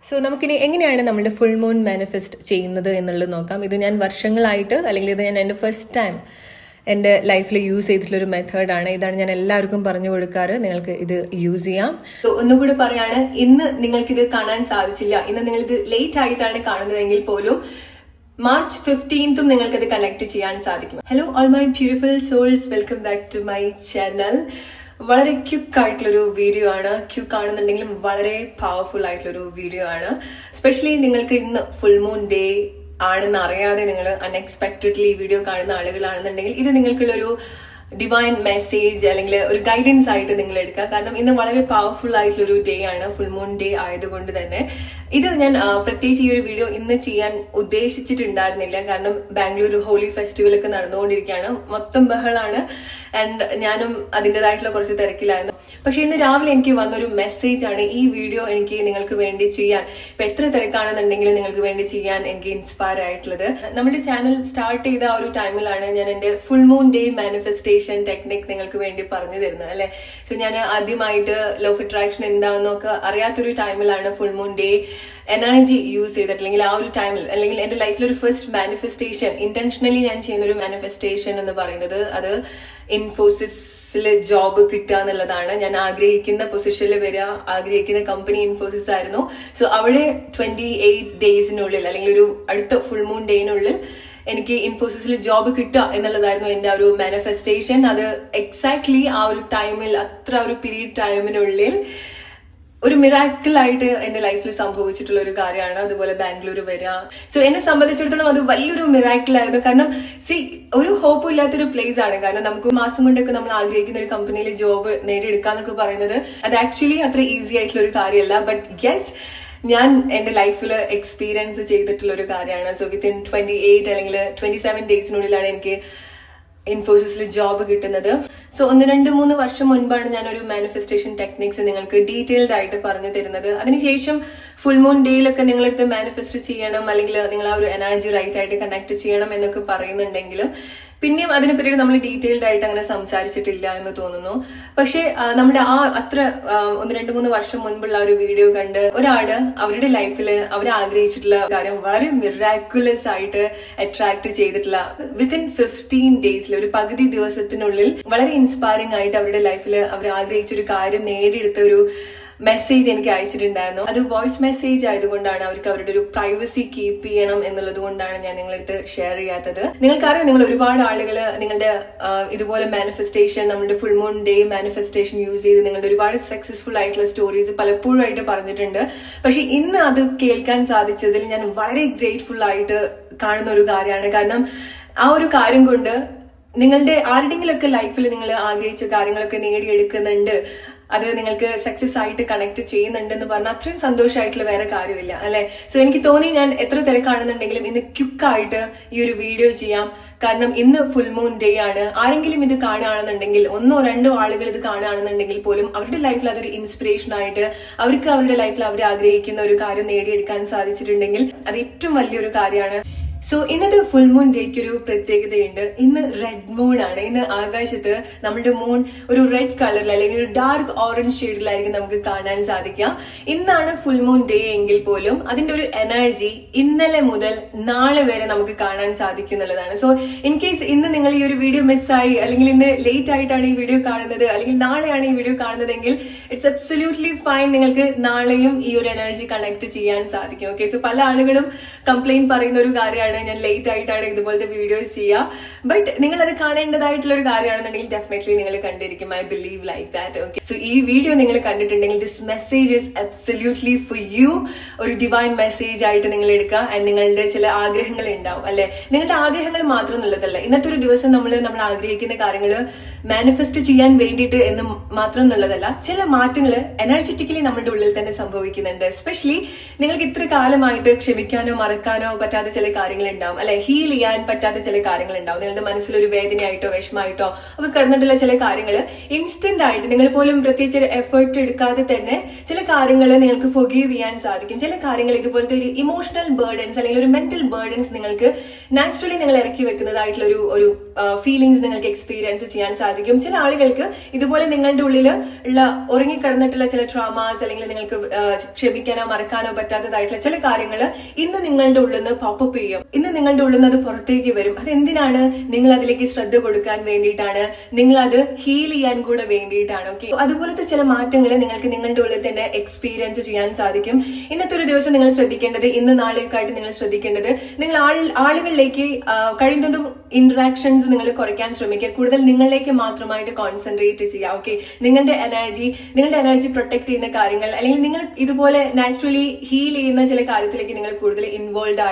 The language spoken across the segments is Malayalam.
സോ നമുക്കിനി എങ്ങനെയാണ് നമ്മുടെ ഫുൾ മൂൺ മാനിഫെസ്റ്റ് ചെയ്യുന്നത് എന്നുള്ളത് നോക്കാം. ഇത് ഞാൻ വർഷങ്ങളായിട്ട് അല്ലെങ്കിൽ ഇത് ഞാൻ എൻ്റെ ഫസ്റ്റ് ടൈം എൻ്റെ ലൈഫിൽ യൂസ് ചെയ്തിട്ടുള്ളൊരു മെത്തേഡാണ്. ഇതാണ് ഞാൻ എല്ലാവർക്കും പറഞ്ഞു കൊടുക്കാറ്. നിങ്ങൾക്ക് ഇത് യൂസ് ചെയ്യാം. സോ ഒന്നുകൂടി പറയാണ്, ഇന്ന് നിങ്ങൾക്കിത് കാണാൻ സാധിച്ചില്ല, ഇന്ന് നിങ്ങളിത് ലേറ്റ് ആയിട്ടാണ് കാണുന്നതെങ്കിൽ പോലും മാർച്ച് 15th നിങ്ങൾക്കത് കണക്ട് ചെയ്യാൻ സാധിക്കും. Hello all my beautiful souls, welcome back to my channel. വളരെ ക്യുക്ക് ആയിട്ടുള്ളൊരു വീഡിയോ ആണ്. ക്യുക്ക് ആണെന്നുണ്ടെങ്കിലും വളരെ പവർഫുൾ ആയിട്ടുള്ളൊരു വീഡിയോ ആണ്. എസ്പെഷ്യലി നിങ്ങൾക്ക് ഇന്ന് ഫുൾ മൂൺ ഡേ ആണെന്ന് അറിയാതെ നിങ്ങൾ അൺഎക്സ്പെക്റ്റഡ്ലി വീഡിയോ കാണുന്ന ആളുകളാണെന്നുണ്ടെങ്കിൽ ഇത് നിങ്ങൾക്കുള്ളൊരു ഡിവൈൻ മെസ്സേജ് അല്ലെങ്കിൽ ഒരു ഗൈഡൻസ് ആയിട്ട് നിങ്ങൾ എടുക്കുക. കാരണം ഇന്ന് വളരെ പവർഫുൾ ആയിട്ടുള്ളൊരു ഡേ ആണ്, ഫുൾ മൂൺ ഡേ ആയതുകൊണ്ട് തന്നെ. ഇത് ഞാൻ പ്രത്യേകിച്ച് ഈ ഒരു വീഡിയോ ഇന്ന് ചെയ്യാൻ ഉദ്ദേശിച്ചിട്ടുണ്ടായിരുന്നില്ല. കാരണം ബാംഗ്ലൂർ ഹോളി ഫെസ്റ്റിവൽ ഒക്കെ നടന്നുകൊണ്ടിരിക്കുകയാണ്, മൊത്തം ബഹളാണ്. ആൻഡ് ഞാനും അതിൻ്റെതായിട്ടുള്ള കുറച്ച് തിരക്കിലായിരുന്നു. പക്ഷെ ഇന്ന് രാവിലെ എനിക്ക് വന്നൊരു മെസ്സേജ് ആണ് ഈ വീഡിയോ എനിക്ക് നിങ്ങൾക്ക് വേണ്ടി ചെയ്യാൻ, ഇപ്പൊ എത്ര തിരക്കാണെന്നുണ്ടെങ്കിലും നിങ്ങൾക്ക് വേണ്ടി ചെയ്യാൻ എനിക്ക് ഇൻസ്പയർ ആയിട്ടുള്ളത്. നമ്മുടെ ചാനൽ സ്റ്റാർട്ട് ചെയ്ത ആ ഒരു ടൈമിലാണ് ഞാൻ എന്റെ full moon day manifestation technique നിങ്ങൾക്ക് വേണ്ടി പറഞ്ഞു തരുന്നത്, അല്ലെ. സോ ഞാൻ ആദ്യമായിട്ട് ലോ ഓഫ് അട്രാക്ഷൻ എന്താണെന്നൊക്കെ അറിയാത്തൊരു ടൈമിലാണ് full moon day energy use ചെയ്തിട്ട്, അല്ലെങ്കിൽ ആ ഒരു ടൈമിൽ, അല്ലെങ്കിൽ എന്റെ ലൈഫിൽ ഒരു ഫസ്റ്റ് മാനിഫെസ്റ്റേഷൻ ഇന്റൻഷനലി ഞാൻ ചെയ്യുന്ന ഒരു മാനിഫെസ്റ്റേഷൻ എന്ന് പറയുന്നത് അത് ഇൻഫോസിസിൽ ജോബ് കിട്ടുക എന്നുള്ളതാണ്. ഞാൻ ആഗ്രഹിക്കുന്ന പൊസിഷനിൽ വരിക, ആഗ്രഹിക്കുന്ന കമ്പനി ഇൻഫോസിസ് ആയിരുന്നു. സോ അവിടെ 28 ഡേയ്സിനുള്ളിൽ അല്ലെങ്കിൽ ഒരു അടുത്ത ഫുൾ മൂൺ ഡേയിനുള്ളിൽ എനിക്ക് ഇൻഫോസിസിൽ ജോബ് കിട്ടുക എന്നുള്ളതായിരുന്നു എന്റെ ഒരു മാനിഫെസ്റ്റേഷൻ. അത് എക്സാക്ട്ലി ആ ഒരു ടൈമിൽ, അത്ര ഒരു പീരീഡ് ടൈമിനുള്ളിൽ ഒരു മിറാക്കിൾ ആയിട്ട് എന്റെ ലൈഫിൽ സംഭവിച്ചിട്ടുള്ള ഒരു കാര്യമാണ്. അതുപോലെ ബാംഗ്ലൂർ വരിക, സോ എന്നെ സംബന്ധിച്ചിടത്തോളം അത് വലിയൊരു മിറാക്കിൾ ആയിരുന്നു. കാരണം ഒരു ഹോപ്പും ഇല്ലാത്തൊരു പ്ലേസ് ആണ്. കാരണം നമുക്ക് മാസം കൊണ്ടൊക്കെ നമ്മൾ ആഗ്രഹിക്കുന്ന ഒരു കമ്പനിയിൽ ജോബ് നേടിയെടുക്കാന്നൊക്കെ പറയുന്നത് അത് ആക്ച്വലി അത്ര ഈസി ആയിട്ടുള്ള ഒരു കാര്യമല്ല. ബട്ട് യെസ്, ഞാൻ എന്റെ ലൈഫിൽ എക്സ്പീരിയൻസ് ചെയ്തിട്ടുള്ള ഒരു കാര്യമാണ്. സോ വിത്തിൻ 28 അല്ലെങ്കിൽ 27 ഡേയ്സിനുള്ളിലാണ് എനിക്ക് ഇൻഫോസിസിൽ ജോബ് കിട്ടുന്നത്. സോ 1-2-3 വർഷം മുൻപാണ് ഞാൻ ഒരു മാനിഫെസ്റ്റേഷൻ ടെക്നിക്സ് നിങ്ങൾക്ക് ഡീറ്റെയിൽഡ് ആയിട്ട് പറഞ്ഞു തരുന്നത്. അതിനുശേഷം ഫുൾ മൂൺ ഡേയിലൊക്കെ നിങ്ങളടുത്ത് മാനിഫെസ്റ്റ് ചെയ്യണം, അല്ലെങ്കിൽ നിങ്ങൾ ആ ഒരു എനർജി റൈറ്റ് ആയിട്ട് കണക്ട് ചെയ്യണം എന്നൊക്കെ പറയുന്നുണ്ടെങ്കിലും പിന്നെയും അതിനെ പറ്റി നമ്മൾ ഡീറ്റെയിൽഡ് ആയിട്ട് അങ്ങനെ സംസാരിച്ചിട്ടില്ല എന്ന് തോന്നുന്നു. പക്ഷെ നമ്മുടെ ആ അത്ര 1-2-3 വർഷം മുൻപുള്ള ഒരു വീഡിയോ കണ്ട് ഒരാള് അവരുടെ ലൈഫിൽ അവർ ആഗ്രഹിച്ചിട്ടുള്ള കാര്യം വളരെ മിറാക്കുലസ് ആയിട്ട് അട്രാക്ട് ചെയ്തിട്ടുള്ള വിത്തിൻ 15 ഡേയ്സിൽ, ഒരു പകുതി ദിവസത്തിനുള്ളിൽ വളരെ ഇൻസ്പയറിംഗ് ആയിട്ട് അവരുടെ ലൈഫിൽ അവർ ആഗ്രഹിച്ചൊരു കാര്യം നേടിയെടുത്ത ഒരു മെസ്സേജ് എനിക്ക് അയച്ചിട്ടുണ്ടായിരുന്നു. അത് വോയിസ് മെസ്സേജ് ആയതുകൊണ്ടാണ്, അവർക്ക് അവരുടെ ഒരു പ്രൈവസി കീപ്പ് ചെയ്യണം എന്നുള്ളത് കൊണ്ടാണ് ഞാൻ നിങ്ങളടുത്ത് ഷെയർ ചെയ്യാത്തത്. നിങ്ങൾക്കറിയാം, നിങ്ങൾ ഒരുപാട് ആളുകൾ നിങ്ങളുടെ ഇതുപോലെ മാനിഫെസ്റ്റേഷൻ, നമ്മുടെ full moon day manifestation use ചെയ്ത് നിങ്ങളുടെ ഒരുപാട് സക്സസ്ഫുൾ ആയിട്ടുള്ള സ്റ്റോറീസ് പലപ്പോഴും ആയിട്ട് പറഞ്ഞിട്ടുണ്ട്. പക്ഷെ ഇന്ന് അത് കേൾക്കാൻ സാധിച്ചതിൽ ഞാൻ വളരെ ഗ്രേറ്റ്ഫുൾ ആയിട്ട് കാണുന്ന ഒരു കാര്യമാണ്. കാരണം ആ ഒരു കാര്യം കൊണ്ട് നിങ്ങളുടെ ആരുടെങ്കിലൊക്കെ ലൈഫിൽ നിങ്ങൾ ആഗ്രഹിച്ച കാര്യങ്ങളൊക്കെ നേടിയെടുക്കുന്നുണ്ട്, അത് നിങ്ങൾക്ക് സക്സസ് ആയിട്ട് കണക്ട് ചെയ്യുന്നുണ്ടെന്ന് പറഞ്ഞാൽ അത്രയും സന്തോഷമായിട്ടുള്ള വേറെ കാര്യമില്ല, അല്ലെ. സോ എനിക്ക് തോന്നി ഞാൻ എത്ര തിരക്കാണെന്നുണ്ടെങ്കിലും ഇന്ന് ക്യുക്കായിട്ട് ഈ ഒരു വീഡിയോ ചെയ്യാം. കാരണം ഇന്ന് ഫുൾ മൂൺ ഡേ ആണ്. ആരെങ്കിലും ഇത് കാണുകയാണെന്നുണ്ടെങ്കിൽ, 1-2 ആളുകൾ ഇത് കാണുകയാണെന്നുണ്ടെങ്കിൽ പോലും അവരുടെ ലൈഫിൽ അതൊരു ഇൻസ്പിറേഷൻ ആയിട്ട് അവർക്ക് അവരുടെ ലൈഫിൽ അവർ ആഗ്രഹിക്കുന്ന ഒരു കാര്യം നേടിയെടുക്കാൻ സാധിച്ചിട്ടുണ്ടെങ്കിൽ അത് ഏറ്റവും വലിയൊരു കാര്യമാണ്. സോ ഇന്നത്തെ ഫുൾ മൂൺ ഡേക്ക് ഒരു പ്രത്യേകതയുണ്ട്. ഇന്ന് റെഡ് മൂൺ ആണ്. ഇന്ന് ആകാശത്ത് നമ്മുടെ മൂൺ ഒരു റെഡ് കളറിൽ അല്ലെങ്കിൽ ഒരു ഡാർക്ക് ഓറഞ്ച് ഷെയ്ഡിലായിരിക്കും നമുക്ക് കാണാൻ സാധിക്കുക. ഇന്നാണ് ഫുൾ മൂൺ ഡേ എങ്കിൽ പോലും അതിന്റെ ഒരു എനർജി ഇന്നലെ മുതൽ നാളെ വരെ നമുക്ക് കാണാൻ സാധിക്കും എന്നുള്ളതാണ്. സോ ഇൻ കേസ് ഇന്ന് നിങ്ങൾ ഈ ഒരു വീഡിയോ മിസ്സായി, അല്ലെങ്കിൽ ഇന്ന് ലേറ്റ് ആയിട്ടാണ് ഈ വീഡിയോ കാണുന്നത്, അല്ലെങ്കിൽ നാളെയാണ് ഈ വീഡിയോ കാണുന്നതെങ്കിൽ ഇറ്റ്സ് അബ്സല്യൂട്ട്ലി ഫൈൻ. നിങ്ങൾക്ക് നാളെയും ഈ ഒരു എനർജി കണക്ട് ചെയ്യാൻ സാധിക്കും. ഓക്കെ, സോ പല ആളുകളും കംപ്ലൈന്റ് പറയുന്ന ഒരു കാര്യമാണ്, ഞാൻ ലേറ്റ് ആയിട്ടാണ് ഇതുപോലത്തെ വീഡിയോസ് ചെയ്യുക. ബട്ട് നിങ്ങൾ അത് കാണേണ്ടതായിട്ടുള്ള ഒരു കാര്യമാണെന്നുണ്ടെങ്കിൽ ഡെഫിനറ്റ്ലി നിങ്ങൾ കണ്ടിരിക്കും. I believe like that. Okay, so ഈ വീഡിയോ നിങ്ങൾ കണ്ടിട്ടുണ്ടെങ്കിൽ this message is absolutely for you. ഒരു ഡിവൈൻ മെസ്സേജ് ആയിട്ട് നിങ്ങൾ എടുക്കുക. ആൻഡ് നിങ്ങളുടെ ചില ആഗ്രഹങ്ങൾ ഉണ്ടാവും, അല്ലെ. നിങ്ങളുടെ ആഗ്രഹങ്ങൾ മാത്രം എന്നുള്ളതല്ല, ഇന്നത്തെ ഒരു ദിവസം നമ്മൾ ആഗ്രഹിക്കുന്ന കാര്യങ്ങൾ മാനിഫെസ്റ്റ് ചെയ്യാൻ വേണ്ടിയിട്ട് എന്ന് മാത്രം എന്നുള്ളതല്ല, ചില മാറ്റങ്ങൾ എനർജറ്റിക്കലി നമ്മുടെ ഉള്ളിൽ തന്നെ സംഭവിക്കുന്നുണ്ട്. എസ്പെഷ്യലി നിങ്ങൾക്ക് ഇത്ര കാലമായിട്ട് ക്ഷമിക്കാനോ മറക്കാനോ പറ്റാത്ത ചില കാര്യങ്ങൾ കാര്യങ്ങൾ ഉണ്ടാവും, അല്ലെ, ഹീൽ ചെയ്യാൻ പറ്റാത്ത ചില കാര്യങ്ങൾ ഉണ്ടാവും. നിങ്ങളുടെ മനസ്സിലൊരു വേദനയായിട്ടോ വിഷമമായിട്ടോ ഒക്കെ കിടന്നിട്ടുള്ള ചില കാര്യങ്ങൾ ഇൻസ്റ്റന്റ് ആയിട്ട് നിങ്ങൾ പോലും പ്രത്യേകിച്ച് എഫേർട്ട് എടുക്കാതെ തന്നെ ചില കാര്യങ്ങൾ നിങ്ങൾക്ക് ഫൊഗീവ് ചെയ്യാൻ സാധിക്കും. ചില കാര്യങ്ങൾ ഇതുപോലത്തെ ഒരു ഇമോഷണൽ ബേർഡൻസ് അല്ലെങ്കിൽ ഒരു മെന്റൽ ബേർഡൻസ് നിങ്ങൾക്ക് നാച്ചുറലി നിങ്ങൾ ഇറക്കി വെക്കുന്നതായിട്ടുള്ള ഒരു ഫീലിംഗ്സ് നിങ്ങൾക്ക് എക്സ്പീരിയൻസ് ചെയ്യാൻ സാധിക്കും. ചില ആളുകൾക്ക് ഇതുപോലെ നിങ്ങളുടെ ഉള്ളിൽ ഉള്ള ഉറങ്ങിക്കിടന്നിട്ടുള്ള ചില ട്രോമാസ് അല്ലെങ്കിൽ നിങ്ങൾക്ക് ക്ഷമിക്കാനോ മറക്കാനോ പറ്റാത്തതായിട്ടുള്ള ചില കാര്യങ്ങൾ ഇന്ന് നിങ്ങളുടെ ഉള്ളിൽ നിന്ന് പോപ്പപ്പ് ചെയ്യും. ഇന്ന് നിങ്ങളുടെ ഉള്ളിൽ നിന്ന് അത് പുറത്തേക്ക് വരും. അതെന്തിനാണ്? നിങ്ങൾ അതിലേക്ക് ശ്രദ്ധ കൊടുക്കാൻ വേണ്ടിയിട്ടാണ്, നിങ്ങൾ അത് ഹീൽ ചെയ്യാൻ കൂടെ വേണ്ടിയിട്ടാണ്. ഓക്കെ, അതുപോലത്തെ ചില മാറ്റങ്ങൾ നിങ്ങൾക്ക് നിങ്ങളുടെ ഉള്ളിൽ തന്നെ എക്സ്പീരിയൻസ് ചെയ്യാൻ സാധിക്കും. ഇന്നത്തെ ഒരു ദിവസം നിങ്ങൾ ശ്രദ്ധിക്കേണ്ടത്, ഇന്ന് നാളെയൊക്കെയായിട്ട് നിങ്ങൾ ശ്രദ്ധിക്കേണ്ടത്, നിങ്ങൾ ആളുകളിലേക്ക് കഴിയുന്നതും ഇന്ററാക്ഷൻസ് നിങ്ങൾ കുറയ്ക്കാൻ ശ്രമിക്കുക. കൂടുതൽ നിങ്ങളിലേക്ക് മാത്രമായിട്ട് കോൺസെൻട്രേറ്റ് ചെയ്യുക. ഓക്കെ, നിങ്ങളുടെ എനർജി പ്രൊട്ടക്ട് ചെയ്യുന്ന കാര്യങ്ങൾ അല്ലെങ്കിൽ നിങ്ങൾ ഇതുപോലെ നാച്ചുറലി ഹീൽ ചെയ്യുന്ന ചില കാര്യത്തിലേക്ക് നിങ്ങൾ കൂടുതൽ ഇൻവോൾവ്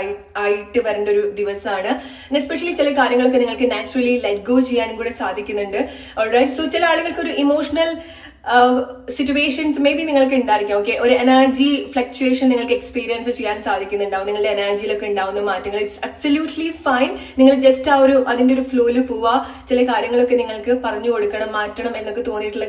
ആയിട്ട് വരേണ്ട ഒരു ദിവസമാണ്. എസ്പെഷ്യലി ചില കാര്യങ്ങളൊക്കെ നിങ്ങൾക്ക് നാച്ചുറലി ലെറ്റ് ഗോ ചെയ്യാനും കൂടെ സാധിക്കുന്നുണ്ട്. ഓൾറൈറ്റ്, സോ ചില ആളുകൾക്ക് ഒരു ഇമോഷണൽ സിറ്റുവേഷൻസ് മേ ബി നിങ്ങൾക്ക് ഉണ്ടായിരിക്കാം. ഓക്കെ, ഒരു എനർജി ഫ്ലക്ച്വേഷൻ നിങ്ങൾക്ക് എക്സ്പീരിയൻസ് ചെയ്യാൻ സാധിക്കുന്നുണ്ടാവും. നിങ്ങളുടെ എനർജിയിലൊക്കെ ഉണ്ടാവുന്ന മാറ്റങ്ങൾ ഇറ്റ്സ് അബ്സല്യൂട്ട്ലി ഫൈൻ. നിങ്ങൾ ജസ്റ്റ് അതിന്റെ ഒരു ഫ്ലോയിൽ പോവുക. ചില കാര്യങ്ങളൊക്കെ നിങ്ങൾക്ക് പറഞ്ഞു കൊടുക്കണം, മാറ്റണം എന്നൊക്കെ തോന്നിയിട്ടുള്ള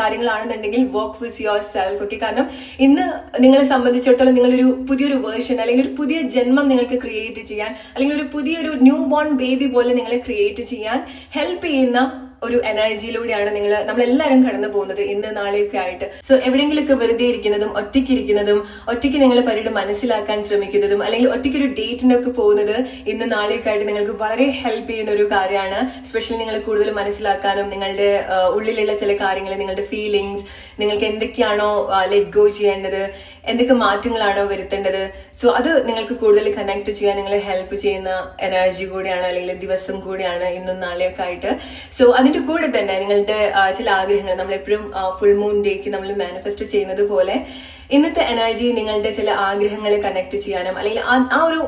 കാര്യങ്ങളാണെന്നുണ്ടെങ്കിൽ work with your self. Okay, കാരണം ഇന്ന് നിങ്ങളെ സംബന്ധിച്ചിടത്തോളം നിങ്ങളൊരു പുതിയൊരു വേർഷൻ അല്ലെങ്കിൽ ഒരു പുതിയ ജന്മം നിങ്ങൾക്ക് ക്രിയേറ്റ് ചെയ്യാൻ അല്ലെങ്കിൽ ഒരു പുതിയൊരു ന്യൂ ബോൺ ബേബി പോലെ നിങ്ങളെ ക്രിയേറ്റ് ചെയ്യാൻ ഹെൽപ്പ് ചെയ്യുന്ന ഒരു എനർജിയിലൂടെയാണ് നമ്മളെല്ലാവരും കടന്നു പോകുന്നത് ഇന്ന് നാളെയൊക്കെ ആയിട്ട്. സോ എവിടെയെങ്കിലുമൊക്കെ വെറുതെ ഇരിക്കുന്നതും ഒറ്റയ്ക്ക് നിങ്ങൾ പലരും മനസ്സിലാക്കാൻ ശ്രമിക്കുന്നതും അല്ലെങ്കിൽ ഒറ്റയ്ക്ക് ഒരു ഡേറ്റിനൊക്കെ പോകുന്നത് ഇന്ന് നാളെയൊക്കെ ആയിട്ട് നിങ്ങൾക്ക് വളരെ ഹെൽപ്പ് ചെയ്യുന്ന ഒരു കാര്യമാണ്. സ്പെഷ്യലി നിങ്ങൾ കൂടുതൽ മനസ്സിലാക്കാനും നിങ്ങളുടെ ഉള്ളിലുള്ള ചില കാര്യങ്ങൾ, നിങ്ങളുടെ ഫീലിങ്സ്, നിങ്ങൾക്ക് എന്തൊക്കെയാണോ ലെറ്റ് ഗോ ചെയ്യേണ്ടത്, എന്തൊക്കെ മാറ്റങ്ങളാണോ വരുത്തേണ്ടത്, സോ അത് നിങ്ങൾക്ക് കൂടുതൽ കണക്ട് ചെയ്യാൻ നിങ്ങളെ ഹെൽപ്പ് ചെയ്യുന്ന എനർജി കൂടിയാണ് അല്ലെങ്കിൽ ദിവസം കൂടിയാണ് ഇന്നും നാളെയൊക്കെ ആയിട്ട്. സോ അതിന്റെ കൂടെ തന്നെ നിങ്ങളുടെ ചില ആഗ്രഹങ്ങൾ നമ്മളെപ്പോഴും ഫുൾ മൂൺ ഡേക്ക് നമ്മൾ മാനിഫെസ്റ്റ് ചെയ്യുന്നത് പോലെ ഇന്നത്തെ എനർജി നിങ്ങളുടെ ചില ആഗ്രഹങ്ങളെ കണക്ട് ചെയ്യാനും അല്ലെങ്കിൽ ആ ഒരു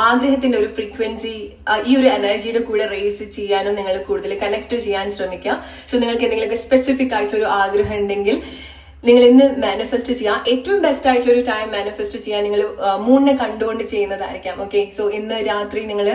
ആഗ്രഹത്തിന്റെ ഒരു ഫ്രീക്വൻസി ഈ ഒരു എനർജിയുടെ കൂടെ റേസ് ചെയ്യാനും നിങ്ങൾ കൂടുതൽ കണക്ട് ചെയ്യാൻ ശ്രമിക്കുക. സോ നിങ്ങൾക്ക് എന്തെങ്കിലുമൊക്കെ സ്പെസിഫിക് ആയിട്ടുള്ള ഒരു ആഗ്രഹം ഉണ്ടെങ്കിൽ നിങ്ങൾ ഇന്ന് മാനിഫെസ്റ്റ് ചെയ്യാം. ഏറ്റവും ബെസ്റ്റ് ആയിട്ടുള്ള ഒരു ടൈം മാനിഫെസ്റ്റ് ചെയ്യാൻ നിങ്ങൾ മൂണിനെ കണ്ടുകൊണ്ട് ചെയ്യുന്നതായിരിക്കാം. ഓക്കെ, സോ ഇന്ന് രാത്രി നിങ്ങൾ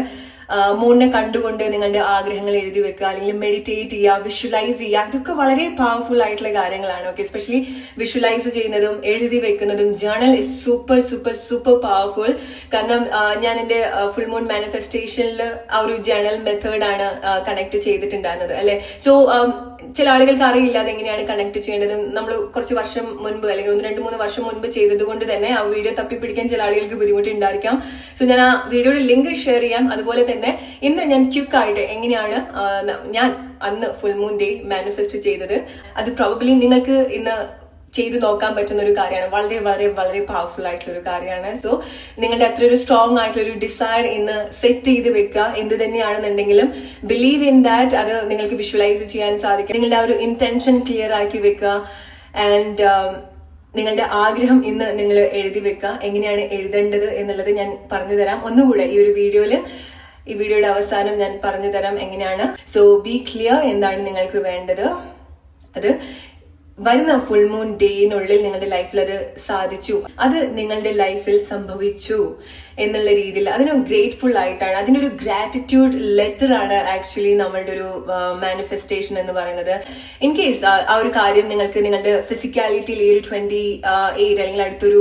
മൂണിനെ കണ്ടുകൊണ്ട് നിങ്ങളുടെ ആഗ്രഹങ്ങൾ എഴുതി വെക്കുക അല്ലെങ്കിൽ മെഡിറ്റേറ്റ് ചെയ്യുക, വിഷ്വലൈസ് ചെയ്യുക. ഇതൊക്കെ വളരെ പവർഫുൾ ആയിട്ടുള്ള കാര്യങ്ങളാണ്. ഓക്കെ, എസ്പെഷ്യലി വിഷ്വലൈസ് ചെയ്യുന്നതും എഴുതി വെക്കുന്നതും journal is super super super powerful. കാരണം ഞാൻ എൻ്റെ ഫുൾ മൂൺ മാനിഫെസ്റ്റേഷനിൽ ആ ഒരു ജേർണൽ മെത്തേഡാണ് കണക്ട് ചെയ്തിട്ടുണ്ടായിരുന്നത്, അല്ലെ. സോ ചില ആളുകൾക്ക് അറിയില്ല അതെങ്ങനെയാണ് കണക്ട് ചെയ്യേണ്ടത്. നമ്മൾ കുറച്ച് വർഷം മുൻപ് അല്ലെങ്കിൽ 1-2-3 വർഷം മുൻപ് ചെയ്തത് കൊണ്ട് തന്നെ ആ വീഡിയോ തപ്പിപ്പിടിക്കാൻ ചില ആളുകൾക്ക് ബുദ്ധിമുട്ടുണ്ടായിരിക്കാം. സോ ഞാൻ ആ വീഡിയോയുടെ ലിങ്ക് ഷെയർ ചെയ്യാം. അതുപോലെ തന്നെ ഇന്ന് ഞാൻ ക്വിക്കായിട്ട് എങ്ങനെയാണ് ഞാൻ അന്ന് ഫുൾ മൂൺ ഡേ മാനിഫെസ്റ്റ് ചെയ്തത്, അത് പ്രോബബ്ലി നിങ്ങൾക്ക് ഇന്ന് ചെയ്ത് നോക്കാൻ പറ്റുന്ന ഒരു കാര്യമാണ്. വളരെ വളരെ വളരെ പവർഫുൾ ആയിട്ടുള്ള ഒരു കാര്യമാണ്. സോ നിങ്ങളുടെ അത്ര ഒരു സ്ട്രോങ് ആയിട്ടുള്ള ഒരു ഡിസയർ ഇന്ന് സെറ്റ് ചെയ്ത് വെക്കുക. എന്ത് തന്നെയാണെന്നുണ്ടെങ്കിലും ബിലീവ് ഇൻ ദാറ്റ് അത് നിങ്ങൾക്ക് വിഷ്വലൈസ് ചെയ്യാൻ സാധിക്കും. നിങ്ങളുടെ ആ ഒരു ഇന്റൻഷൻ ക്ലിയർ ആക്കി വെക്കുക. ആൻഡ് നിങ്ങളുടെ ആഗ്രഹം ഇന്ന് നിങ്ങൾ എഴുതി വെക്കുക. എങ്ങനെയാണ് എഴുതേണ്ടത് എന്നുള്ളത് ഞാൻ പറഞ്ഞു തരാം ഒന്നുകൂടെ ഈ വീഡിയോയുടെ അവസാനം ഞാൻ പറഞ്ഞു തരാം എങ്ങനെയാണ്. സോ ബി ക്ലിയർ എന്താണ് നിങ്ങൾക്ക് വേണ്ടത്. അത് വരുന്ന ഫുൾ മൂൺ ഡേയിനുള്ളിൽ നിങ്ങളുടെ ലൈഫിൽ അത് സാധിച്ചു, അത് നിങ്ങളുടെ ലൈഫിൽ സംഭവിച്ചു എന്നുള്ള രീതിയിൽ അതിന് ഗ്രേറ്റ്ഫുൾ ആയിട്ടാണ്, അതിനൊരു ഗ്രാറ്റിറ്റ്യൂഡ് ലെറ്റർ ആണ് ആക്ച്വലി നമ്മളുടെ ഒരു മാനിഫെസ്റ്റേഷൻ എന്ന് പറയുന്നത്. ഇൻ കേസ് ആ ഒരു കാര്യം നിങ്ങൾക്ക് നിങ്ങളുടെ ഫിസിക്കാലിറ്റിയിൽ ഈ ഒരു 28 അല്ലെങ്കിൽ അടുത്തൊരു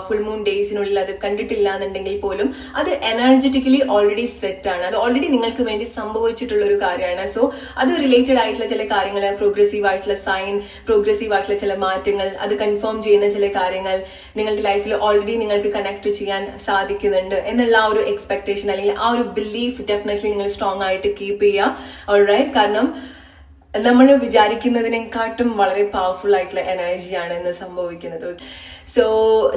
ഫുൾ മൂൺ ഡേയ്സിനുള്ളിൽ അത് കണ്ടിട്ടില്ല എന്നുണ്ടെങ്കിൽ പോലും അത് എനർജറ്റിക്കലി ഓൾറെഡി സെറ്റ് ആണ്. അത് ഓൾറെഡി നിങ്ങൾക്ക് വേണ്ടി സംഭവിച്ചിട്ടുള്ള ഒരു കാര്യമാണ്. സോ അത് റിലേറ്റഡ് ആയിട്ടുള്ള ചില കാര്യങ്ങൾ, പ്രോഗ്രസീവ് ആയിട്ടുള്ള സൈൻ, പ്രോഗ്രസീവ് ആയിട്ടുള്ള ചില മാറ്റങ്ങൾ, അത് കൺഫേം ചെയ്യുന്ന ചില കാര്യങ്ങൾ നിങ്ങളുടെ ലൈഫിൽ ഓൾറെഡി നിങ്ങൾക്ക് കണക്ട് ചെയ്യാൻ സാധിക്കുന്നുണ്ട് എന്നുള്ള ആ ഒരു എക്സ്പെക്ടേഷൻ അല്ലെങ്കിൽ ആ ഒരു ബിലീഫ് ഡെഫിനറ്റ്ലി നിങ്ങൾ സ്ട്രോങ് ആയിട്ട് കീപ്പ് ചെയ്യുക. ഓൾറൈറ്റ്, കാരണം നമ്മൾ വിചാരിക്കുന്നതിനെക്കാട്ടും വളരെ പവർഫുൾ ആയിട്ടുള്ള എനർജിയാണ് ഇന്ന് സംഭവിക്കുന്നത്. So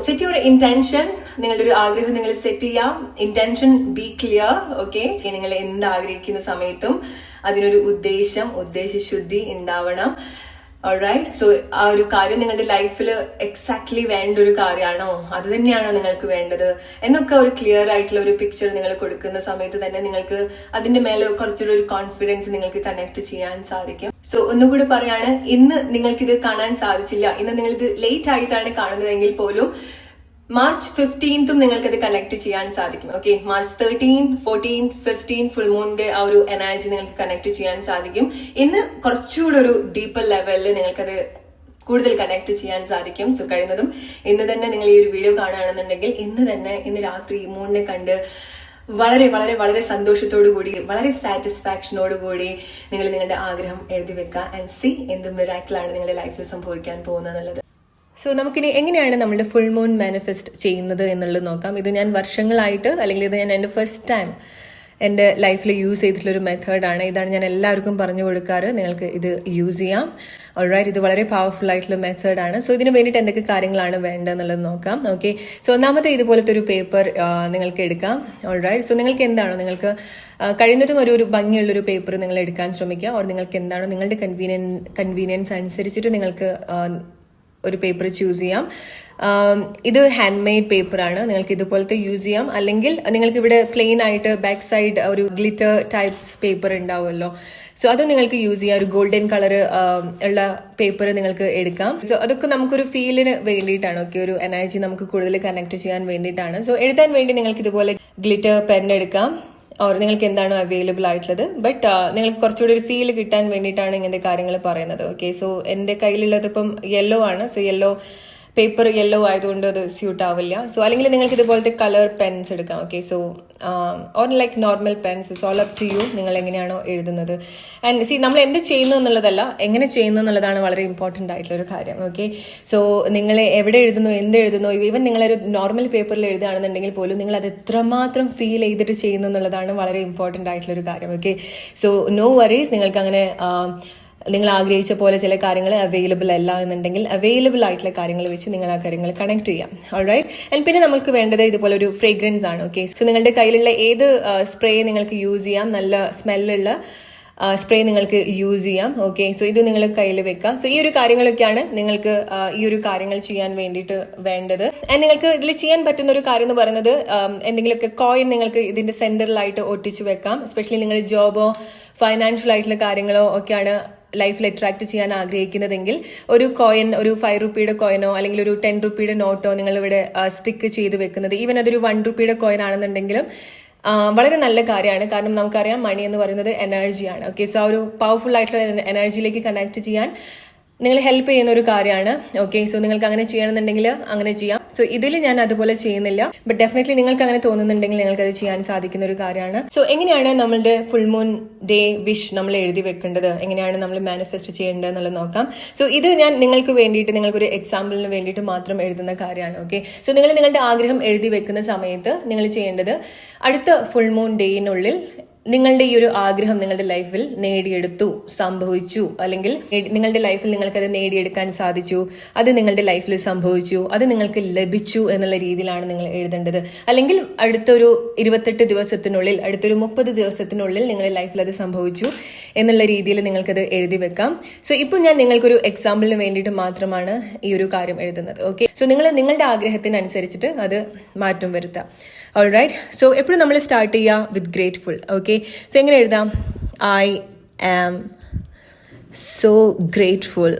set your intention. നിങ്ങളുടെ ഒരു ആഗ്രഹം നിങ്ങൾ സെറ്റ് ചെയ്യാം. Intention B clear. ഓക്കെ, നിങ്ങൾ എന്താഗ്രഹിക്കുന്ന സമയത്തും അതിനൊരു ഉദ്ദേശശുദ്ധി ഉണ്ടാവണം. ഓൾറൈറ്റ്, സോ ആ ഒരു കാര്യം നിങ്ങളുടെ ലൈഫിൽ എക്സാക്ട്ലി വേണ്ട ഒരു കാര്യമാണോ, അത് തന്നെയാണോ നിങ്ങൾക്ക് വേണ്ടത് എന്നൊക്കെ ഒരു ക്ലിയർ ആയിട്ടുള്ള ഒരു പിക്ചർ നിങ്ങൾ കൊടുക്കുന്ന സമയത്ത് തന്നെ നിങ്ങൾക്ക് അതിന്റെ മേലെ കുറച്ചുകൂടി ഒരു കോൺഫിഡൻസ് നിങ്ങൾക്ക് കണക്ട് ചെയ്യാൻ സാധിക്കും. സോ ഒന്നുകൂടി പറയാണ്, ഇന്ന് നിങ്ങൾക്കിത് കാണാൻ സാധിച്ചില്ല, ഇന്ന് നിങ്ങളിത് ലേറ്റ് ആയിട്ടാണ് കാണുന്നതെങ്കിൽ പോലും മാർച്ച് 15 നിങ്ങൾക്കത് കണക്ട് ചെയ്യാൻ സാധിക്കും. ഓക്കെ, മാർച്ച് 13, 14, 15 ഫുൾ മൂണിന്റെ ആ ഒരു എനർജി നിങ്ങൾക്ക് കണക്ട് ചെയ്യാൻ സാധിക്കും. ഇന്ന് കുറച്ചുകൂടെ ഒരു ഡീപ്പർ ലെവലിൽ നിങ്ങൾക്കത് കൂടുതൽ കണക്ട് ചെയ്യാൻ സാധിക്കും. സോ കഴിയുന്നതും ഇന്ന് തന്നെ നിങ്ങൾ ഈ ഒരു വീഡിയോ കാണുകയാണെന്നുണ്ടെങ്കിൽ ഇന്ന് രാത്രി മൂണിനെ കണ്ട് വളരെ വളരെ വളരെ സന്തോഷത്തോടു കൂടി, വളരെ സാറ്റിസ്ഫാക്ഷനോട് കൂടി നിങ്ങൾ നിങ്ങളുടെ ആഗ്രഹം എഴുതി വെക്കുക. ആൻഡ് സി എന്ത് മിറാക്കിളാണ് നിങ്ങളുടെ ലൈഫിൽ സംഭവിക്കാൻ പോകുന്നത് എന്നുള്ളത്. സോ നമുക്കിനി എങ്ങനെയാണ് നമ്മുടെ ഫുൾ മൂൺ മാനിഫെസ്റ്റ് ചെയ്യുന്നത് എന്നുള്ളത് നോക്കാം. ഇത് ഞാൻ വർഷങ്ങളായിട്ട്, അല്ലെങ്കിൽ ഇത് ഞാൻ എൻ്റെ ഫസ്റ്റ് ടൈം എൻ്റെ ലൈഫിൽ യൂസ് ചെയ്തിട്ടുള്ളൊരു മെത്തേഡാണ്. ഇതാണ് ഞാൻ എല്ലാവർക്കും പറഞ്ഞു കൊടുക്കാറ്, നിങ്ങൾക്ക് ഇത് യൂസ് ചെയ്യാം. ഓൾറൈറ്റ്, ഇത് വളരെ പവർഫുൾ ആയിട്ടുള്ള മെത്തേഡാണ്. സോ ഇതിന് വേണ്ടിയിട്ട് എന്തൊക്കെ കാര്യങ്ങളാണ് വേണ്ടതെന്നുള്ളത് നോക്കാം. ഓക്കെ, സോ ഒന്നാമത്തെ ഇതുപോലത്തെ ഒരു പേപ്പർ നിങ്ങൾക്ക് എടുക്കാം. ഓൾറൈറ്റ്, സോ നിങ്ങൾക്ക് എന്താണോ, നിങ്ങൾക്ക് കഴിയുന്നതും ഒരു ഭംഗിയുള്ളൊരു പേപ്പർ നിങ്ങൾ എടുക്കാൻ ശ്രമിക്കുക. ഓർ നിങ്ങൾക്ക് എന്താണോ നിങ്ങളുടെ കൺവീനിയൻസ് അനുസരിച്ചിട്ട് നിങ്ങൾക്ക് ഒരു പേപ്പർ ചൂസ് ചെയ്യാം. ഇത് ഹാൻഡ് മെയ്ഡ് പേപ്പറാണ്, നിങ്ങൾക്ക് ഇതുപോലത്തെ യൂസ് ചെയ്യാം. അല്ലെങ്കിൽ നിങ്ങൾക്ക് ഇവിടെ പ്ലെയിൻ ആയിട്ട് ബാക്ക് സൈഡ് ഒരു ഗ്ലിറ്റർ ടൈപ്സ് പേപ്പർ ഉണ്ടാവുമല്ലോ, സോ അത് നിങ്ങൾക്ക് യൂസ് ചെയ്യാം. ഒരു ഗോൾഡൻ കളർ ഉള്ള പേപ്പർ നിങ്ങൾക്ക് എടുക്കാം. സോ അതൊക്കെ നമുക്കൊരു ഫീലിന് വേണ്ടിയിട്ടാണ്. ഓക്കെ, ഒരു എനർജി നമുക്ക് കൂടുതൽ കണക്ട് ചെയ്യാൻ വേണ്ടിയിട്ടാണ്. സോ എഴുതാൻ വേണ്ടി നിങ്ങൾക്ക് ഇതുപോലെ ഗ്ലിറ്റർ പെൻ എടുക്കാം. ഓർ നിങ്ങൾക്ക് എന്താണോ അവൈലബിൾ ആയിട്ടുള്ളത്. ബട്ട് നിങ്ങൾക്ക് കുറച്ചുകൂടി ഒരു ഫീൽ കിട്ടാൻ വേണ്ടിയിട്ടാണ് ഇങ്ങനത്തെ കാര്യങ്ങൾ പറയുന്നത്. ഓക്കെ, സോ എൻ്റെ കയ്യിലുള്ളത് ഇപ്പം യെല്ലോ ആണ്. സോ യെല്ലോ പേപ്പർ യെല്ലോ ആയതുകൊണ്ട് അത് സ്യൂട്ട് ആവില്ല. സോ അല്ലെങ്കിൽ നിങ്ങൾക്ക് ഇതുപോലത്തെ കളർ പെൻസ് എടുക്കാം. Okay, so or like normal pens, it's all up to you, നിങ്ങൾ എങ്ങനെയാണോ എഴുതുന്നത്. ആൻഡ് സി, നമ്മൾ എന്ത് ചെയ്യുന്നു എന്നുള്ളതല്ല, എങ്ങനെ ചെയ്യുന്നു എന്നുള്ളതാണ് വളരെ ഇമ്പോർട്ടൻ്റ് ആയിട്ടുള്ളൊരു കാര്യം. ഓക്കെ, സോ നിങ്ങൾ എവിടെ എഴുതുന്നു, എന്ത് എഴുതുന്നു, ഈവൻ നിങ്ങളൊരു നോർമൽ പേപ്പറിൽ എഴുതുകയാണെന്നുണ്ടെങ്കിൽ പോലും നിങ്ങൾ അത് എത്രമാത്രം ഫീൽ ചെയ്തിട്ട് ചെയ്യുന്നു എന്നുള്ളതാണ് വളരെ ഇമ്പോർട്ടൻ്റ് ആയിട്ടുള്ളൊരു കാര്യം. ഓക്കെ, സോ നോ വറീസ്, നിങ്ങൾക്ക് അങ്ങനെ നിങ്ങൾ ആഗ്രഹിച്ച പോലെ ചില കാര്യങ്ങൾ അവൈലബിൾ അല്ല എന്നുണ്ടെങ്കിൽ അവൈലബിൾ ആയിട്ടുള്ള കാര്യങ്ങൾ വെച്ച് നിങ്ങൾ ആ കാര്യങ്ങൾ കണക്ട് ചെയ്യാം. ഓൾറൈറ്റ്, ആൻഡ് പിന്നെ നമുക്ക് വേണ്ടത് ഇതുപോലെ ഒരു ഫ്രേഗ്രൻസ് ആണ്. ഓക്കെ, സോ നിങ്ങളുടെ കയ്യിലുള്ള ഏത് സ്പ്രേ നിങ്ങൾക്ക് യൂസ് ചെയ്യാം, നല്ല സ്മെല്ലുള്ള സ്പ്രേ നിങ്ങൾക്ക് യൂസ് ചെയ്യാം. ഓക്കെ, സോ ഇത് നിങ്ങൾ കയ്യിൽ വെക്കാം. സോ ഈ ഒരു കാര്യങ്ങളൊക്കെയാണ് നിങ്ങൾക്ക് ഈ ഒരു കാര്യങ്ങൾ ചെയ്യാൻ വേണ്ടിയിട്ട് വേണ്ടത്. ആൻഡ് നിങ്ങൾക്ക് ഇതിൽ ചെയ്യാൻ പറ്റുന്ന ഒരു കാര്യം എന്ന് പറയുന്നത്, എന്തെങ്കിലുമൊക്കെ കോയിൻ നിങ്ങൾക്ക് ഇതിന്റെ സെന്ററിലായിട്ട് ഒട്ടിച്ചു വെക്കാം. എസ്പെഷ്യലി നിങ്ങളുടെ ജോബോ ഫൈനാൻഷ്യൽ ആയിട്ടുള്ള കാര്യങ്ങളോ ഒക്കെയാണ് ലൈഫിൽ അട്രാക്ട് ചെയ്യാൻ ആഗ്രഹിക്കുന്നതെങ്കിൽ ഒരു കോയിൻ, ഒരു 5 രൂപയുടെ കോയിനോ അല്ലെങ്കിൽ ഒരു 10 രൂപയുടെ നോട്ടോ നിങ്ങൾ ഇവിടെ സ്റ്റിക്ക് ചെയ്ത് വെക്കുന്നത്, ഈവൻ അതൊരു 1 രൂപയുടെ കോയിൻ ആണെന്നുണ്ടെങ്കിലും വളരെ നല്ല കാര്യമാണ്. കാരണം നമുക്കറിയാം മണി എന്ന് പറയുന്നത് എനർജിയാണ്. ഓക്കെ, സോ ആ ഒരു പവർഫുൾ ആയിട്ടുള്ള എനർജിയിലേക്ക് കണക്ട് ചെയ്യാൻ നിങ്ങൾ ഹെൽപ്പ് ചെയ്യുന്ന ഒരു കാര്യമാണ്. ഓക്കെ, സോ നിങ്ങൾക്ക് അങ്ങനെ ചെയ്യണമെന്നുണ്ടെങ്കിൽ അങ്ങനെ ചെയ്യാം. സോ ഇതിൽ ഞാൻ അതുപോലെ ചെയ്യുന്നില്ല, ബട്ട് ഡെഫിനറ്റ്ലി നിങ്ങൾക്ക് അങ്ങനെ തോന്നുന്നുണ്ടെങ്കിൽ നിങ്ങൾക്ക് അത് ചെയ്യാൻ സാധിക്കുന്ന ഒരു കാര്യമാണ്. സോ എങ്ങനെയാണ് നമ്മളുടെ ഫുൾ മൂൺ ഡേ വിഷ് നമ്മൾ എഴുതി വെക്കേണ്ടത്, എങ്ങനെയാണ് നമ്മൾ മാനിഫെസ്റ്റ് ചെയ്യേണ്ടത് എന്നുള്ളത് നോക്കാം. സോ ഇത് ഞാൻ നിങ്ങൾക്ക് വേണ്ടിയിട്ട്, നിങ്ങൾക്കൊരു എക്സാമ്പിളിന് വേണ്ടിയിട്ട് മാത്രം എഴുതുന്ന കാര്യമാണ്. ഓക്കെ, സോ നിങ്ങൾ നിങ്ങളുടെ ആഗ്രഹം എഴുതി വെക്കുന്ന സമയത്ത് നിങ്ങൾ ചെയ്യേണ്ടത്, അടുത്ത ഫുൾ മൂൺ ഡേയിനുള്ളിൽ നിങ്ങളുടെ ഈ ഒരു ആഗ്രഹം നിങ്ങളുടെ ലൈഫിൽ നേടിയെടുത്തു, സംഭവിച്ചു, അല്ലെങ്കിൽ നിങ്ങളുടെ ലൈഫിൽ നിങ്ങൾക്കത് നേടിയെടുക്കാൻ സാധിച്ചു, അത് നിങ്ങളുടെ ലൈഫിൽ സംഭവിച്ചു, അത് നിങ്ങൾക്ക് ലഭിച്ചു എന്നുള്ള രീതിയിലാണ് നിങ്ങൾ എഴുതേണ്ടത്. അല്ലെങ്കിൽ അടുത്തൊരു 28 ദിവസത്തിനുള്ളിൽ, അടുത്തൊരു 30 ദിവസത്തിനുള്ളിൽ നിങ്ങളുടെ ലൈഫിൽ അത് സംഭവിച്ചു എന്നുള്ള രീതിയിൽ നിങ്ങൾക്കത് എഴുതി വെക്കാം. സോ ഇപ്പോൾ ഞാൻ നിങ്ങൾക്കൊരു എക്സാമ്പിളിന് വേണ്ടിയിട്ട് മാത്രമാണ് ഈ ഒരു കാര്യം എഴുതുന്നത്. ഓക്കെ, സോ നിങ്ങൾ നിങ്ങളുടെ ആഗ്രഹത്തിനനുസരിച്ചിട്ട് അത് മാറ്റം വരുത്താം. ഓൾറൈറ്റ്, സോ എപ്പോഴും നമ്മൾ സ്റ്റാർട്ട് ചെയ്യുക വിത്ത് ഗ്രേറ്റ്ഫുൾ. ഓക്കെ, സോ എങ്ങനെ എഴുതാം? I am so grateful.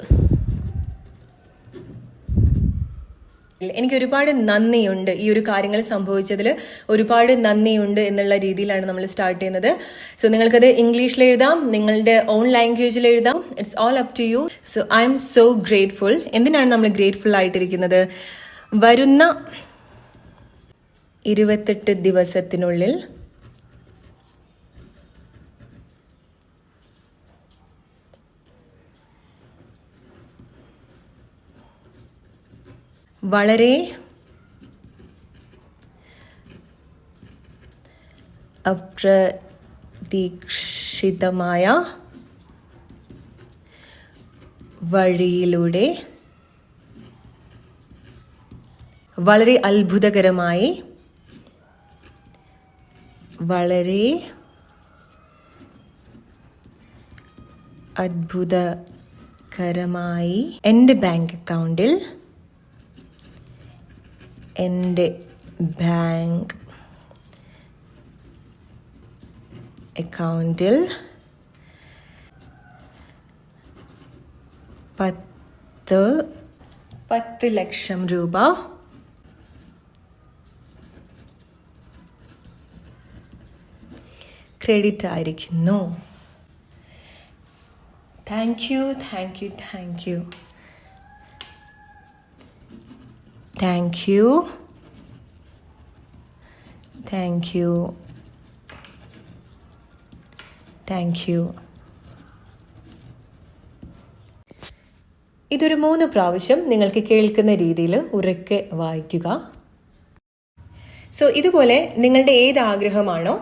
എനിക്ക് ഒരുപാട് നന്ദിയുണ്ട്, ഈ ഒരു കാര്യങ്ങൾ സംഭവിച്ചതിൽ ഒരുപാട് നന്ദിയുണ്ട് എന്നുള്ള രീതിയിലാണ് നമ്മൾ സ്റ്റാർട്ട് ചെയ്യുന്നത്. സോ നിങ്ങൾക്കത് ഇംഗ്ലീഷിൽ എഴുതാം, നിങ്ങളുടെ ഓൺ ലാംഗ്വേജിൽ എഴുതാം, it's all up to you. So I am so grateful. എന്തിനാണ് നമ്മൾ ഗ്രേറ്റ്ഫുൾ ആയിട്ടിരിക്കുന്നത്? വരുന്ന 28 ദിവസത്തിനുള്ളിൽ വളരെ അപ്രതീക്ഷിതമായ വഴിയിലൂടെ വളരെ അത്ഭുതകരമായി, വളരെ അത്ഭുതകരമായി എൻ്റെ ബാങ്ക് അക്കൗണ്ടിൽ എൻ്റെ ബാങ്ക് അക്കൗണ്ടിൽ 10 ലക്ഷം രൂപ ക്രെഡിറ്റ് ആയിരിക്കുന്നു. Thank you, thank you, thank you, thank you, thank you, thank you. ഇതൊരു 3 പ്രാവശ്യം നിങ്ങൾക്ക് കേൾക്കുന്ന രീതിയിൽ ഉറക്കെ വായിക്കുക. സോ ഇതുപോലെ നിങ്ങളുടെ ഏത് ആഗ്രഹമാണോ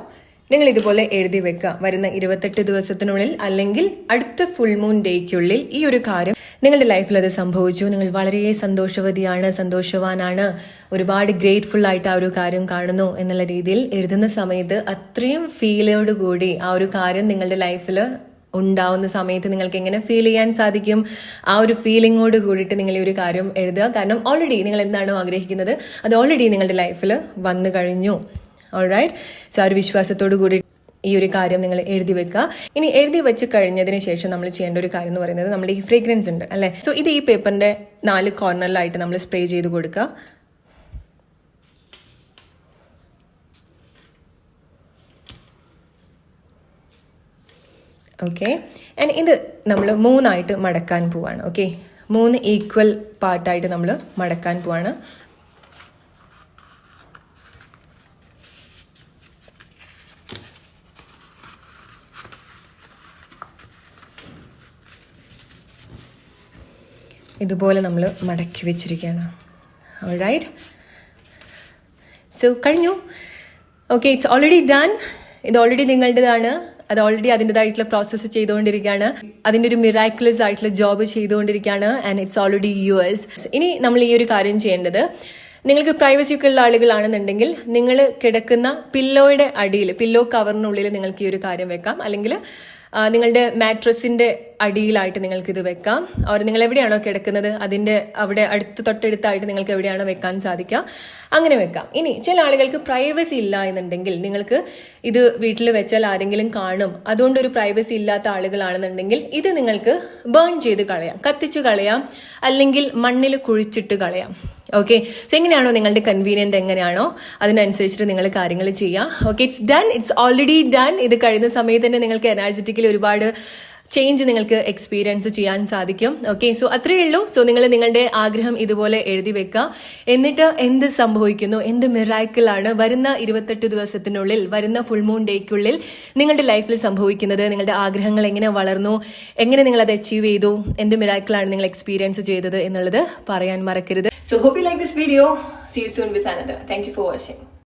നിങ്ങൾ ഇതുപോലെ എഴുതി വെക്കുക. വരുന്ന 28 ദിവസത്തിനുള്ളിൽ അല്ലെങ്കിൽ അടുത്ത ഫുൾ മൂൺ ഡേയ്ക്കുള്ളിൽ ഈ ഒരു കാര്യം നിങ്ങളുടെ ലൈഫിൽ അത് സംഭവിച്ചു, നിങ്ങൾ വളരെ സന്തോഷവതിയാണ്, സന്തോഷവാനാണ്, ഒരുപാട് ഗ്രേറ്റ്ഫുൾ ആയിട്ട് ആ ഒരു കാര്യം കാണുന്നു എന്നുള്ള രീതിയിൽ എഴുതുന്ന സമയത്ത് അത്രയും ഫീലോട് കൂടി ആ ഒരു കാര്യം നിങ്ങളുടെ ലൈഫിൽ ഉണ്ടാവുന്ന സമയത്ത് നിങ്ങൾക്ക് എങ്ങനെ ഫീൽ ചെയ്യാൻ സാധിക്കും? ആ ഒരു ഫീലിങ്ങോട് കൂടിയിട്ട് നിങ്ങൾ ഈ ഒരു കാര്യം എഴുതുക. കാരണം ഓൾറെഡി നിങ്ങൾ എന്താണോ ആഗ്രഹിക്കുന്നത് അത് ഓൾറെഡി നിങ്ങളുടെ ലൈഫിൽ വന്നു കഴിഞ്ഞു. ഓൾറൈറ്റ്. സോ ആ ഒരു വിശ്വാസത്തോടു കൂടി ഈ ഒരു കാര്യം നിങ്ങൾ എഴുതി വെക്കുക. ഇനി എഴുതി വെച്ച് കഴിഞ്ഞതിന് ശേഷം നമ്മൾ ചെയ്യേണ്ട ഒരു കാര്യം എന്ന് പറയുന്നത് നമ്മുടെ ഈ ഫ്രേഗ്രൻസ് ഉണ്ട് അല്ലേ. സോ ഇത് ഈ പേപ്പറിന്റെ 4 കോർണറിലായിട്ട് നമ്മൾ സ്പ്രേ ചെയ്ത് കൊടുക്കുക. ഓക്കെ. ആൻഡ് ഇത് നമ്മൾ 3 മടക്കാൻ പോവാണ്. ഓക്കെ, 3 ഈക്വൽ പാർട്ടായിട്ട് നമ്മൾ മടക്കാൻ പോവാണ്. ഇതുപോലെ നമ്മൾ മടക്കി വെച്ചിരിക്കുകയാണ്. ഓൾറൈറ്റ്. സോ കഴിഞ്ഞു. Okay, it's already done. ഇത് ഓൾറെഡി നിങ്ങളുടേതാണ്. അത് ഓൾറെഡി അതിൻ്റെതായിട്ടുള്ള പ്രോസസ്സ് ചെയ്തുകൊണ്ടിരിക്കുകയാണ്. അതിൻ്റെ ഒരു മിറാക്കുലസ് ആയിട്ടുള്ള ജോബ് ചെയ്തുകൊണ്ടിരിക്കുകയാണ്. And it's already yours. ഇനി നമ്മൾ ഈ ഒരു കാര്യം ചെയ്യേണ്ടത്, നിങ്ങൾക്ക് പ്രൈവസി ഒക്കെ ഉള്ള ആളുകളാണെന്നുണ്ടെങ്കിൽ നിങ്ങൾ കിടക്കുന്ന പില്ലോയുടെ അടിയിൽ, പില്ലോ കവറിനുള്ളിൽ നിങ്ങൾക്ക് ഈ ഒരു കാര്യം വെക്കാം. അല്ലെങ്കിൽ നിങ്ങളുടെ മാട്രസിന്റെ അടിയിലായിട്ട് നിങ്ങൾക്ക് ഇത് വെക്കാം. അവർ നിങ്ങൾ എവിടെയാണോ കിടക്കുന്നത് അതിന്റെ അവിടെ തൊട്ടടുത്തായിട്ട് നിങ്ങൾക്ക് എവിടെയാണോ വെക്കാൻ സാധിക്കുക അങ്ങനെ വെക്കാം. ഇനി ചില ആളുകൾക്ക് പ്രൈവസി ഇല്ല എന്നുണ്ടെങ്കിൽ നിങ്ങൾക്ക് ഇത് വീട്ടിൽ വെച്ചാൽ ആരെങ്കിലും കാണും, അതുകൊണ്ടൊരു പ്രൈവസി ഇല്ലാത്ത ആളുകളാണെന്നുണ്ടെങ്കിൽ ഇത് നിങ്ങൾക്ക് ബേൺ ചെയ്ത് കളയാം, കത്തിച്ച് കളയാം, അല്ലെങ്കിൽ മണ്ണിൽ കുഴിച്ചിട്ട് കളയാം. ഓക്കെ. സോ എങ്ങനെയാണോ നിങ്ങളുടെ കൺവീനിയന്റ് എങ്ങനെയാണോ അതിനനുസരിച്ചിട്ട് നിങ്ങൾ കാര്യങ്ങൾ ചെയ്യാം. Okay, it's done, it's already done. ഇത് കഴിയുന്ന സമയത്ത് തന്നെ നിങ്ങൾക്ക് എനർജറ്റിക്കലി ഒരുപാട് ചേഞ്ച് നിങ്ങൾക്ക് എക്സ്പീരിയൻസ് ചെയ്യാൻ സാധിക്കും. ഓക്കെ, സോ അത്രയേ ഉള്ളൂ. സോ നിങ്ങൾ നിങ്ങളുടെ ആഗ്രഹം ഇതുപോലെ എഴുതി വെക്കുക. എന്നിട്ട് എന്ത് സംഭവിക്കുന്നു, എന്ത് മിറാക്കിളാണ് വരുന്ന 28 ദിവസത്തിനുള്ളിൽ, വരുന്ന ഫുൾ മൂൺ ഡേയ്ക്കുള്ളിൽ നിങ്ങളുടെ ലൈഫിൽ സംഭവിക്കുന്നത്, നിങ്ങളുടെ ആഗ്രഹങ്ങൾ എങ്ങനെ വളർന്നു, എങ്ങനെ നിങ്ങൾ അത് അച്ചീവ് ചെയ്തു, എന്ത് മിറാക്കിളാണ് നിങ്ങൾ എക്സ്പീരിയൻസ് ചെയ്തത് എന്നുള്ളത് പറയാൻ മറക്കരുത്. So hope you like this video. See you soon with another. Thank you for watching.